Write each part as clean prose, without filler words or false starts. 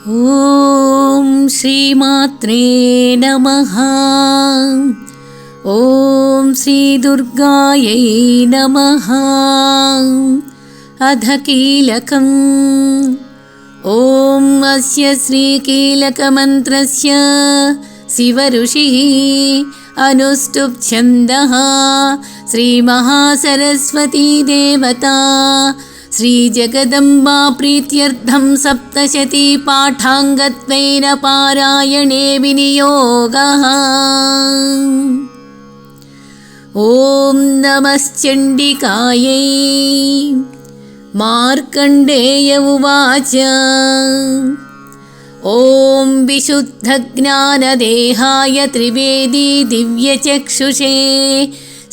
ఓం శ్రీమాత్రే నమః. ఓం శ్రీ దుర్గాయై నమః. అధ కీలకం. ఓం అస్య శ్రీకీలకమంత్రస్య శివఋషిః అనుష్టుప్ ఛందః శ్రీమహాసరస్వతీ దేవతా శ్రీజగదంబా ప్రీత్యర్థం సప్తశతీ పాఠాంగత్వేన పారాయణే వినియోగః. ఓం నమశ్చండికాయై. మార్కండేయ ఉవాచ. ఓం విశుద్ధజ్ఞానదేహాయ త్రివేదీ దివ్యచక్షుషే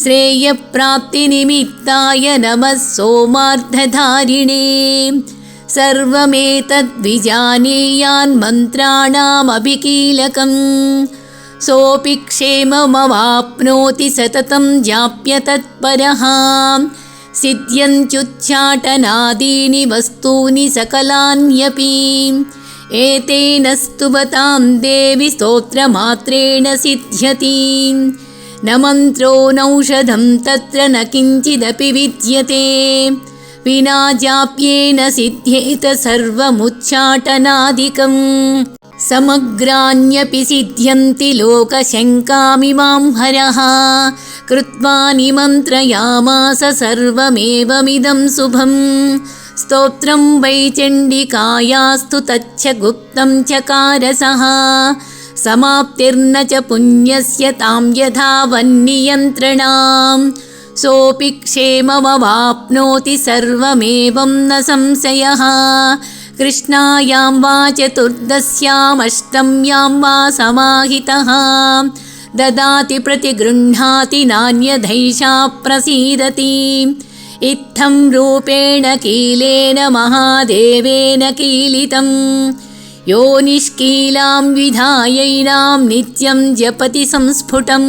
శ్రేయప్రాప్తినిమిత్తాయ నమః సోమార్థధారిణే. సర్వమేతద్విజానీయాన్ మంత్రాణామభికీలకం సోऽపి క్షేమమవాప్నోతి సతతం జాప్య తత్పరః. సిద్ధ్యంత్యుచ్చాటనాదీని వస్తూని సకలాన్యపి ఏతేన స్తువతాం దేవి స్తోత్రమాత్రేణ సిద్ధ్యతి. న మంత్రో నౌషధం తత్ర న కించిదపి విద్యతే వినా జాప్యేన సిద్ధ్యేత సర్వముచ్చాటనాదికం. సమగ్రాన్యపి సిద్ధ్యంతి లోకశంకామిమాం హరః. కృత్వా నిమంత్రయామాస సర్వమేవమిదం శుభం. స్తోత్రం వై చండికాయాస్తు తచ్చ గుప్తం చకార సః. సమాప్తిర్న చ పుణ్యస్య తాం యథావన్నియంత్రణాం సోऽపి క్షేమమవాప్నోతి సర్వమేవం న సంశయః. కృష్ణాయాం వా చతుర్దశ్యాం అష్టమ్యాం వా సమాహితః దదాతి ప్రతిగృహ్ణాతి నాన్యధైషా ప్రసీదతి. ఇత్థం రూపేణ కీలేన మహాదేవేన కీలితం. యో నిష్కీలాం విధాయైనాం నిత్యం జపతి సంస్ఫుటం.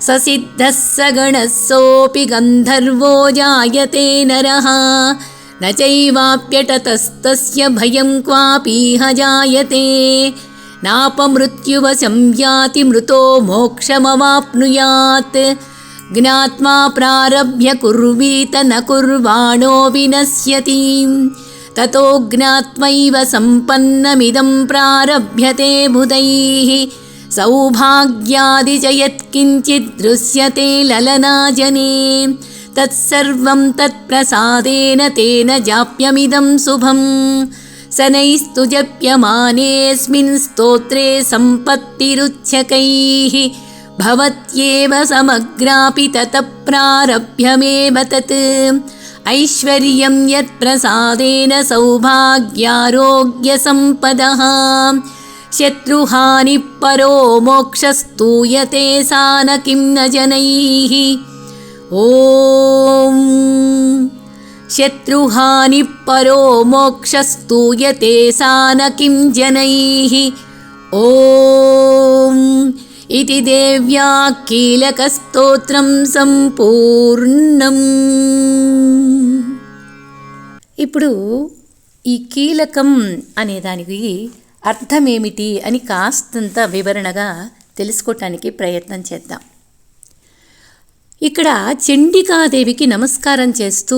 ససిద్ధః సగణः సోऽపి గంధర్వో జాయతే నరః. న చైవాప్యటతస్తస్య భయం క్వాపీహ జాయతే. నాపమృత్యువశం యాతి మృతో మోక్షమవాప్నుయాత్. జ్ఞాత్వా ప్రారభ్య కుర్వీత న కుర్వాణో వినశ్యతి. తతో జ్ఞాత్వైవ సంపన్నమిదం ప్రారభ్యతే బుధైః. సౌభాగ్యాది చ యత్కించిద్ దృశ్యతే లలనాజనే తత్సర్వం తత్ప్రసాదేన తేన జాప్యమిదం శుభం. శనైస్తు జప్యమానేస్మిన్ స్తోత్రే సంపత్తిరుచ్ఛకైః. భవత్యేవ సమగ్రాపి తతః ప్రారభ్యమేవ తత్. ఐశ్వర్యం యత్ప్రసాదేన సౌభాగ్యారోగ్యసంపదః. శత్రుహాని పరో మోక్షస్తూయతే సా న కిం న జనైః. ఓం శత్రుహాని పరో మోక్షస్తూయతే సా న కిం జనైః. ఓం ఇతి దేవ్యా కీలకస్తోత్రం సంపూర్ణం. ఇప్పుడు ఈ కీలకం అనే దానికి అర్థమేమిటి అని కాస్తంత వివరణగా తెలుసుకోవటానికి ప్రయత్నం చేద్దాం. ఇక్కడ చండికాదేవికి నమస్కారం చేస్తూ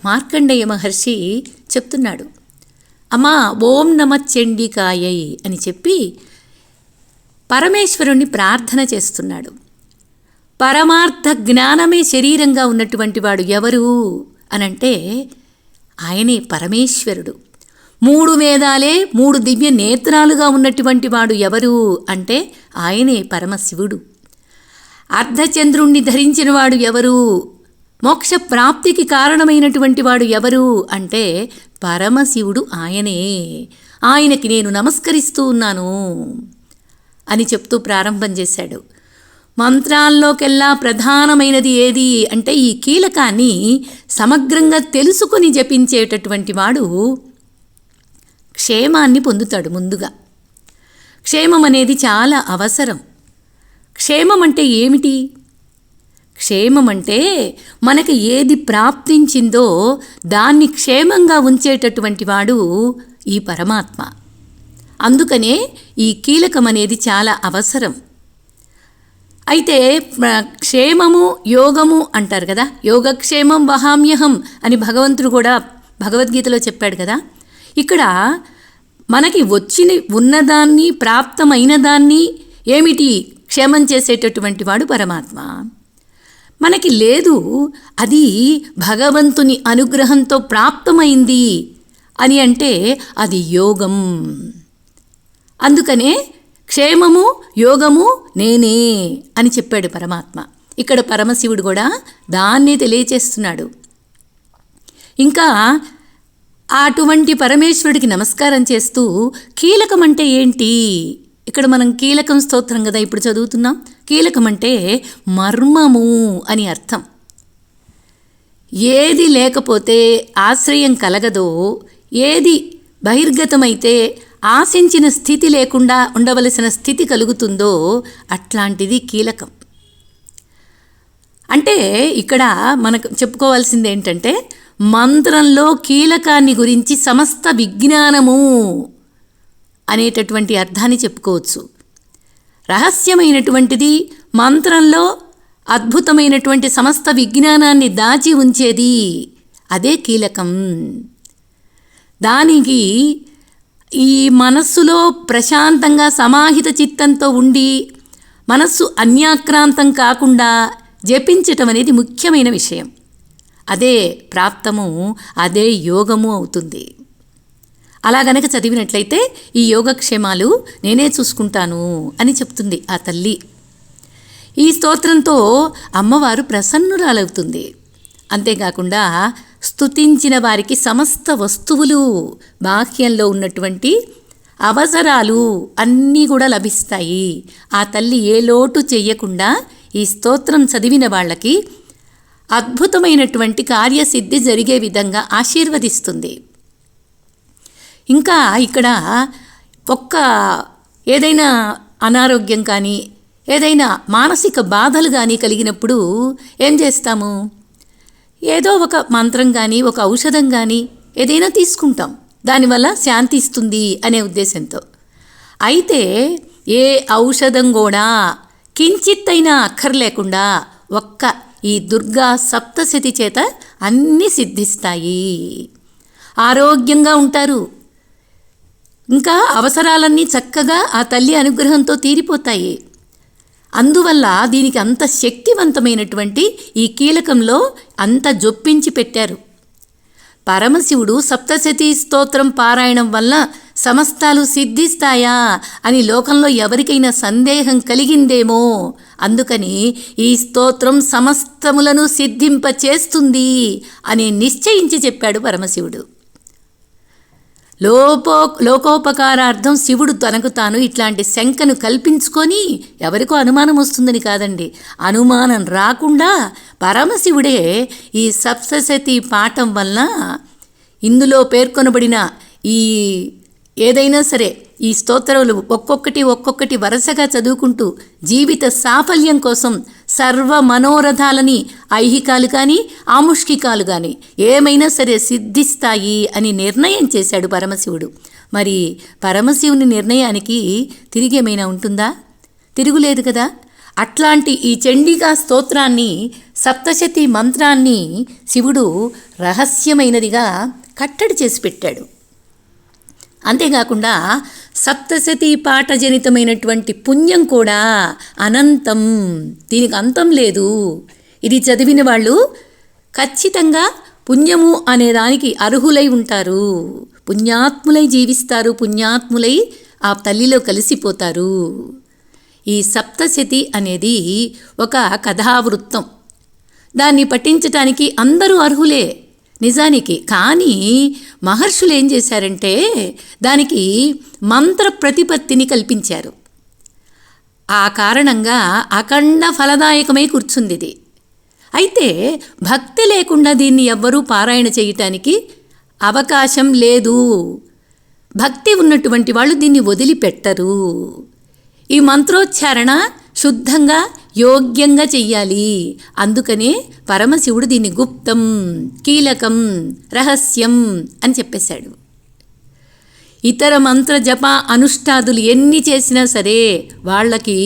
మార్కండేయ మహర్షి చెప్తున్నాడు, అమ్మా ఓం నమ చండికాయై అని చెప్పి పరమేశ్వరుణ్ణి ప్రార్థన చేస్తున్నాడు. పరమార్థ జ్ఞానమే శరీరంగా ఉన్నటువంటి వాడు ఎవరు అనంటే ఆయనే పరమేశ్వరుడు. 3 వేదాలే 3 దివ్య నేత్రాలుగా ఉన్నటువంటి వాడు ఎవరు అంటే ఆయనే పరమశివుడు. అర్ధచంద్రుణ్ణి ధరించిన వాడు ఎవరు, మోక్ష ప్రాప్తికి కారణమైనటువంటి వాడు ఎవరు అంటే పరమశివుడు ఆయనే. ఆయనకి నేను నమస్కరిస్తూ ఉన్నాను అని చెప్తూ ప్రారంభం చేశాడు. మంత్రాల్లోకెల్లా ప్రధానమైనది ఏది అంటే ఈ కీలకాన్ని సమగ్రంగా తెలుసుకొని జపించేటటువంటి వాడు క్షేమాన్ని పొందుతాడు. ముందుగా క్షేమం అనేది చాలా అవసరం. క్షేమం అంటే ఏమిటి? క్షేమం అంటే మనకి ఏది ప్రాప్తించిందో దాన్ని క్షేమంగా ఉంచేటటువంటి వాడు ఈ పరమాత్మ. అందుకనే ఈ కీలకం అనేది చాలా అవసరం. అయితే క్షేమము యోగము అంటారు కదా, యోగక్షేమం వహామ్యహం అని భగవంతుడు కూడా భగవద్గీతలో చెప్పాడు కదా. ఇక్కడ మనకి ఉన్నదాన్ని ప్రాప్తమైన దాన్ని ఏమిటి క్షేమం చేసేటటువంటి వాడు పరమాత్మ. మనకి లేదు, అది భగవంతుని అనుగ్రహంతో ప్రాప్తమైంది అని అంటే అది యోగం. అందుకనే క్షేమము యోగము నేనే అని చెప్పాడు పరమాత్మ. ఇక్కడ పరమశివుడు కూడా దాన్ని తెలియచేస్తున్నాడు. ఇంకా అటువంటి పరమేశ్వరుడికి నమస్కారం చేస్తూ కీలకం అంటే ఏంటి, ఇక్కడ మనం కీలకం స్తోత్రం కదా ఇప్పుడు చదువుతున్నాం. కీలకం అంటే మర్మము అని అర్థం. ఏది లేకపోతే ఆశ్రయం కలగదో, ఏది బహిర్గతమైతే ఆశించిన స్థితి లేకుండా ఉండవలసిన స్థితి కలుగుతుందో అట్లాంటిది కీలకం. అంటే ఇక్కడ మనకు చెప్పుకోవాల్సింది ఏంటంటే మంత్రంలో కీలకాన్ని గురించి సమస్త విజ్ఞానము అనేటటువంటి అర్థాన్ని చెప్పుకోవచ్చు. రహస్యమైనటువంటిది మంత్రంలో అద్భుతమైనటువంటి సమస్త విజ్ఞానాన్ని దాచి ఉంచేది అదే కీలకం. దానికి ఈ మనస్సులో ప్రశాంతంగా సమాహిత చిత్తంతో ఉండి మనస్సు అన్యాక్రాంతం కాకుండా జపించటం అనేది ముఖ్యమైన విషయం. అదే ప్రాప్తము, అదే యోగము అవుతుంది. అలా గనక చదివినట్లయితే ఈ యోగక్షేమాలు నేనే చూసుకుంటాను అని చెప్తుంది ఆ తల్లి. ఈ స్తోత్రంతో అమ్మవారు ప్రసన్నురాలవుతుంది. అంతేకాకుండా స్తుతించిన వారికి సమస్త వస్తువులు, బాహ్యంలో ఉన్నటువంటి అవసరాలు అన్నీ కూడా లభిస్తాయి. ఆ తల్లి ఏ లోటు చెయ్యకుండా ఈ స్తోత్రం చదివిన వాళ్ళకి అద్భుతమైనటువంటి కార్యసిద్ధి జరిగే విధంగా ఆశీర్వదిస్తుంది. ఇంకా ఇక్కడ ఏదైనా అనారోగ్యం కానీ ఏదైనా మానసిక బాధలు కానీ కలిగినప్పుడు ఏం చేస్తాము, ఏదో ఒక మంత్రం కానీ ఒక ఔషధం కానీ ఏదైనా తీసుకుంటాం, దానివల్ల శాంతి ఇస్తుంది అనే ఉద్దేశంతో. అయితే ఏ ఔషధం కూడా కించిత్తైనా అక్కర్లేకుండా ఈ దుర్గా సప్తశతి చేత అన్నీ సిద్ధిస్తాయి. ఆరోగ్యంగా ఉంటారు. ఇంకా అవసరాలన్నీ చక్కగా ఆ తల్లి అనుగ్రహంతో తీరిపోతాయి. అందువల్ల దీనికి అంత శక్తివంతమైనటువంటి ఈ కీలకంలో అంత జొప్పించి పెట్టారు. పరమశివుడు సప్తశతీ స్తోత్రం పారాయణం వల్ల సమస్తాలు సిద్ధిస్తాయా అని లోకంలో ఎవరికైనా సందేహం కలిగిందేమో, అందుకని ఈ స్తోత్రం సమస్తములను సిద్ధింపచేస్తుంది అని నిశ్చయించి చెప్పాడు పరమశివుడు. లోకోపకారార్థం శివుడు తనకు తాను ఇట్లాంటి శంకను కల్పించుకొని ఎవరికో అనుమానం వస్తుందని కాదండి, అనుమానం రాకుండా పరమశివుడే ఈ సప్తశతి పాఠం వలన ఇందులో పేర్కొనబడిన ఈ ఏదైనా సరే ఈ స్తోత్రాలు ఒక్కొక్కటి వరుసగా చదువుకుంటూ జీవిత సాఫల్యం కోసం సర్వ మనోరథాలని ఐహికాలు కానీ ఆముష్కికాలు కానీ ఏమైనా సరే సిద్ధిస్తాయి అని నిర్ణయం చేశాడు పరమశివుడు. మరి పరమశివుని నిర్ణయానికి తిరిగేమైనా ఉంటుందా? తిరుగులేదు కదా. అట్లాంటి ఈ చండికా స్తోత్రాన్ని సప్తశతి మంత్రాన్ని శివుడు రహస్యమైనదిగా కట్టడి చేసి పెట్టాడు. అంతేకాకుండా సప్తశతి పాఠజనితమైనటువంటి పుణ్యం కూడా అనంతం, దీనికి అంతం లేదు. ఇది చదివిన వాళ్ళు ఖచ్చితంగా పుణ్యము అనేదానికి అర్హులై ఉంటారు, పుణ్యాత్ములై జీవిస్తారు, పుణ్యాత్ములై ఆ తల్లిలో కలిసిపోతారు. ఈ సప్తశతి అనేది ఒక కథావృత్తం. దాన్ని పఠించటానికి అందరూ అర్హులే నిజానికి. కానీ మహర్షులు ఏం చేశారంటే దానికి మంత్ర ప్రతిపత్తిని కల్పించారు. ఆ కారణంగా అఖండ ఫలదాయకమై కూర్చుంది ఇది. అయితే భక్తి లేకుండా దీన్ని ఎవ్వరూ పారాయణ చేయటానికి అవకాశం లేదు. భక్తి ఉన్నటువంటి వాళ్ళు దీన్ని వదిలిపెట్టరు. ఈ మంత్రోచ్చారణ శుద్ధంగా యోగ్యంగా చెయ్యాలి. అందుకనే పరమశివుడు దీన్ని గుప్తం, కీలకం, రహస్యం అని చెప్పేశాడు. ఇతర మంత్ర జప అనుష్ఠాదులు ఎన్ని చేసినా సరే వాళ్ళకి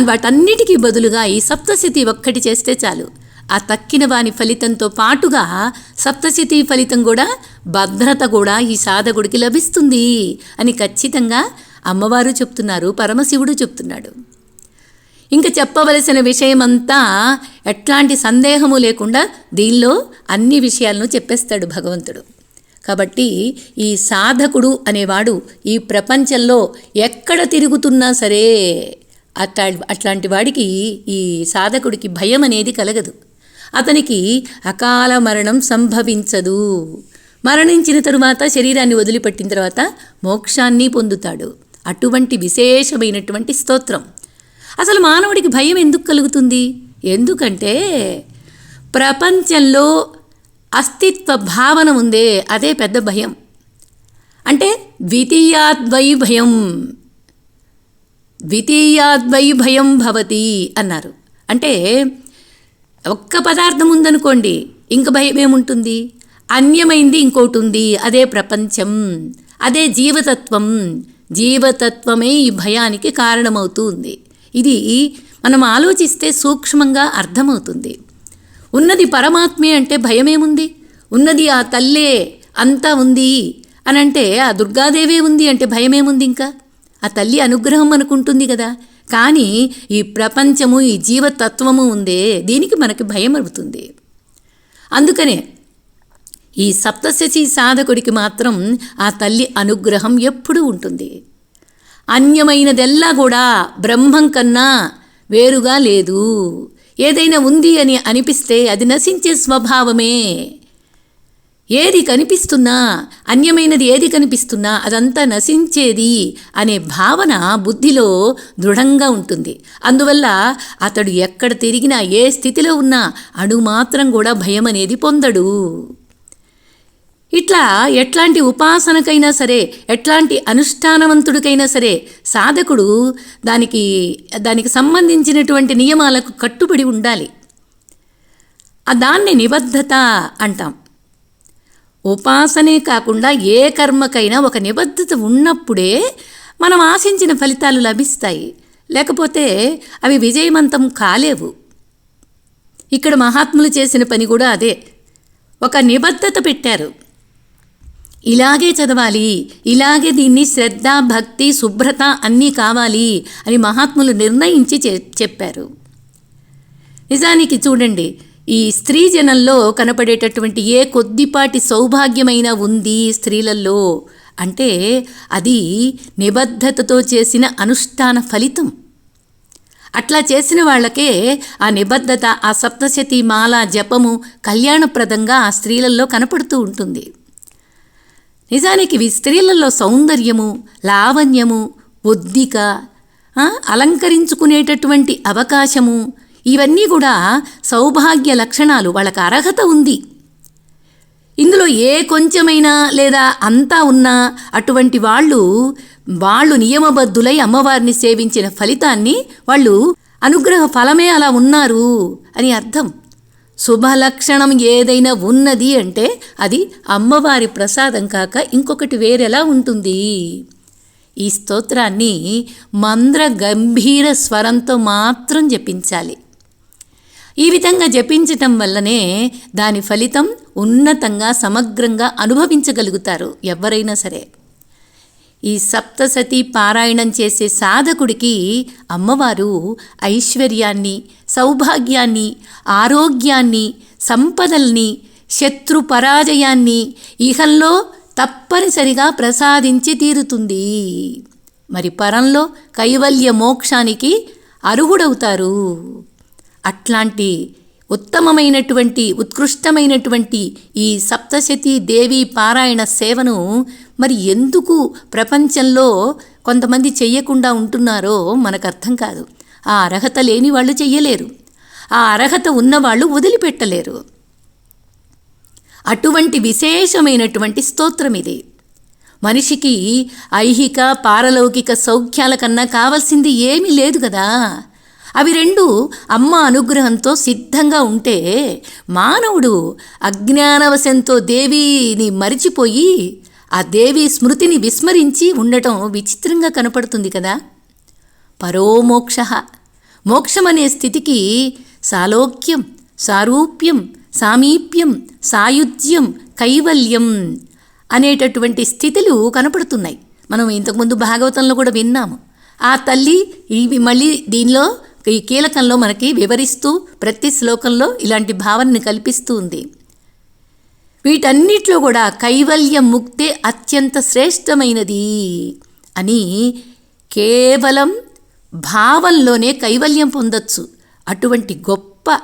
వాటన్నిటికీ బదులుగా ఈ సప్తశతి ఒక్కటి చేస్తే చాలు. ఆ తక్కిన వాని ఫలితంతో పాటుగా సప్తశతి ఫలితం కూడా, భద్రత కూడా ఈ సాధకుడికి లభిస్తుంది అని ఖచ్చితంగా అమ్మవారు చెప్తున్నారు, పరమశివుడు చెప్తున్నాడు. ఇంకా చెప్పవలసిన విషయమంతా ఎట్లాంటి సందేహము లేకుండా దీనిలో అన్ని విషయాలను చెప్పేస్తాడు భగవంతుడు. కాబట్టి ఈ సాధకుడు అనేవాడు ఈ ప్రపంచంలో ఎక్కడ తిరుగుతున్నా సరే అట్లాంటి వాడికి, ఈ సాధకుడికి భయం అనేది కలగదు. అతనికి అకాల మరణం సంభవించదు. మరణించిన తరువాత, శరీరాన్ని వదిలిపెట్టిన తర్వాత మోక్షాన్ని పొందుతాడు. అటువంటి విశేషమైనటువంటి స్తోత్రం. అసలు మానవుడికి భయం ఎందుకు కలుగుతుంది? ఎందుకంటే ప్రపంచంలో అస్తిత్వ భావన ఉందే, అదే పెద్ద భయం. అంటే ద్వితీయాద్వై భయం భవతి అన్నారు. అంటే ఒక్క పదార్థం ఉందనుకోండి, ఇంక భయం ఏముంటుంది? అన్యమైంది ఇంకోటి ఉంది, అదే ప్రపంచం, అదే జీవతత్వం. జీవతత్వమే ఈ భయానికి కారణమవుతూ ఉంది. ఇది మనం ఆలోచిస్తే సూక్ష్మంగా అర్థమవుతుంది. ఉన్నది పరమాత్మే అంటే భయమేముంది? ఉన్నది ఆ తల్లే అంతా ఉంది అని అంటే, ఆ దుర్గాదేవే ఉంది అంటే భయమేముంది? ఇంకా ఆ తల్లి అనుగ్రహం అనుకుంటుంది కదా. కానీ ఈ ప్రపంచము, ఈ జీవతత్వము ఉందే, దీనికి మనకి భయం అవుతుంది. అందుకనే ఈ సప్తశతి సాధకుడికి మాత్రం ఆ తల్లి అనుగ్రహం ఎప్పుడూ ఉంటుంది. అన్యమైనదెల్లా కూడా బ్రహ్మం కన్నా వేరుగా లేదు. ఏదైనా ఉంది అని అనిపిస్తే అది నశించే స్వభావమే. ఏది కనిపిస్తున్నా, అన్యమైనది ఏది కనిపిస్తున్నా అదంతా నశించేది అనే భావన బుద్ధిలో దృఢంగా ఉంటుంది. అందువల్ల అతడు ఎక్కడ తిరిగినా, ఏ స్థితిలో ఉన్నా అణుమాత్రం కూడా భయం అనేది పొందడు. ఇట్లా ఎట్లాంటి ఉపాసనకైనా సరే, ఎట్లాంటి అనుష్ఠానవంతుడికైనా సరే సాధకుడు దానికి సంబంధించినటువంటి నియమాలకు కట్టుబడి ఉండాలి. దాన్ని నిబద్ధత అంటాం. ఉపాసనే కాకుండా ఏ కర్మకైనా ఒక నిబద్ధత ఉన్నప్పుడే మనం ఆశించిన ఫలితాలు లభిస్తాయి. లేకపోతే అవి విజయవంతం కాలేవు. ఇక్కడ మహాత్ములు చేసిన పని కూడా అదే. ఒక నిబద్ధత పెట్టారు. ఇలాగే చదవాలి, ఇలాగే దీన్ని శ్రద్ధ, భక్తి, శుభ్రత అన్నీ కావాలి అని మహాత్ములు నిర్ణయించి చెప్పారు. నిజానికి చూడండి, ఈ స్త్రీ జనంలో కనపడేటటువంటి ఏ కొద్దిపాటి సౌభాగ్యమైనా ఉంది స్త్రీలలో అంటే అది నిబద్ధతతో చేసిన అనుష్ఠాన ఫలితం. అట్లా చేసిన వాళ్ళకే ఆ నిబద్ధత, ఆ సప్తశతి మాల జపము కళ్యాణప్రదంగా ఆ స్త్రీలలో కనపడుతూ ఉంటుంది. నిజానికి స్త్రీలలో సౌందర్యము, లావణ్యము, ఒద్దిక, అలంకరించుకునేటటువంటి అవకాశము, ఇవన్నీ కూడా సౌభాగ్య లక్షణాలు. వాళ్ళకి అర్హత ఉంది. ఇందులో ఏ కొంచెమైనా లేదా అంతా ఉన్నా అటువంటి వాళ్ళు నియమబద్ధులై అమ్మవారిని సేవించిన ఫలితాన్ని, వాళ్ళు అనుగ్రహ ఫలమే అలా ఉన్నారు అని అర్థం. శుభలక్షణం ఏదైనా ఉన్నది అంటే అది అమ్మవారి ప్రసాదం కాక ఇంకొకటి వేరేలా ఉంటుంది. ఈ స్తోత్రాన్ని మంద్ర గంభీర స్వరంతో మాత్రం జపించాలి. ఈ విధంగా జపించటం వల్లనే దాని ఫలితం ఉన్నతంగా, సమగ్రంగా అనుభవించగలుగుతారు ఎవరైనా సరే. ఈ సప్తశతి పారాయణం చేసే సాధకుడికి అమ్మవారు ఐశ్వర్యాన్ని, సౌభాగ్యాన్ని, ఆరోగ్యాన్ని, సంపదల్ని, శత్రు పరాజయాన్ని ఇహంలో తప్పనిసరిగా ప్రసాదించి తీరుతుంది. మరి పరంలో కైవల్య మోక్షానికి అర్హుడవుతారు. అట్లాంటి ఉత్తమమైనటువంటి, ఉత్కృష్టమైనటువంటి ఈ సప్తశతి దేవి పారాయణ సేవను మరి ఎందుకు ప్రపంచంలో కొంతమంది చెయ్యకుండా ఉంటున్నారో మనకు అర్థం కాదు. ఆ అర్హత లేని వాళ్ళు చెయ్యలేరు, ఆ అర్హత ఉన్నవాళ్ళు వదిలిపెట్టలేరు. అటువంటి విశేషమైనటువంటి స్తోత్రం ఇది. మనిషికి ఐహిక, పారలౌకిక సౌఖ్యాల కన్నా కావాల్సింది ఏమీ లేదు కదా. అవి రెండు అమ్మ అనుగ్రహంతో సిద్ధంగా ఉంటే మానవుడు అజ్ఞానవశంతో దేవిని మరిచిపోయి ఆ దేవి స్మృతిని విస్మరించి ఉండటం విచిత్రంగా కనపడుతుంది కదా. పరోమోక్ష, మోక్షమనే స్థితికి సాలోక్యం, సారూప్యం, సామీప్యం, సాయుధ్యం, కైవల్యం అనేటటువంటి స్థితులు కనపడుతున్నాయి. మనం ఇంతకుముందు భాగవతంలో కూడా విన్నాము. ఆ తల్లి ఇవి మళ్ళీ దీనిలో ఈ కీలకంలో మనకి వివరిస్తూ ప్రతి శ్లోకంలో ఇలాంటి భావనని కల్పిస్తూ ఉంది. వీటన్నిటిలో కూడా కైవల్యం ముక్తే అత్యంత శ్రేష్టమైనది అని కేవలం భావంలోనే కైవల్యం పొందొచ్చు. అటువంటి గొప్ప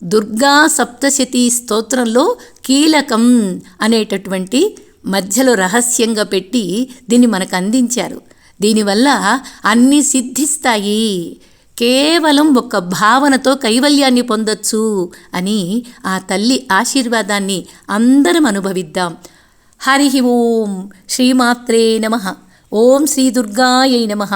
దుర్గా సప్తశతీ స్తోత్రంలో కీలకం అనేటటువంటి మధ్యలో రహస్యంగా పెట్టి దీన్ని మనకు అందించారు. దీనివల్ల అన్నీ సిద్ధిస్తాయి, కేవలం ఒక భావనతో కైవల్యాన్ని పొందొచ్చు అని ఆ తల్లి ఆశీర్వాదాన్ని అందరం అనుభవిద్దాం. హరి ఓం శ్రీమాత్రే నమః. ఓం శ్రీ దుర్గాయై నమః.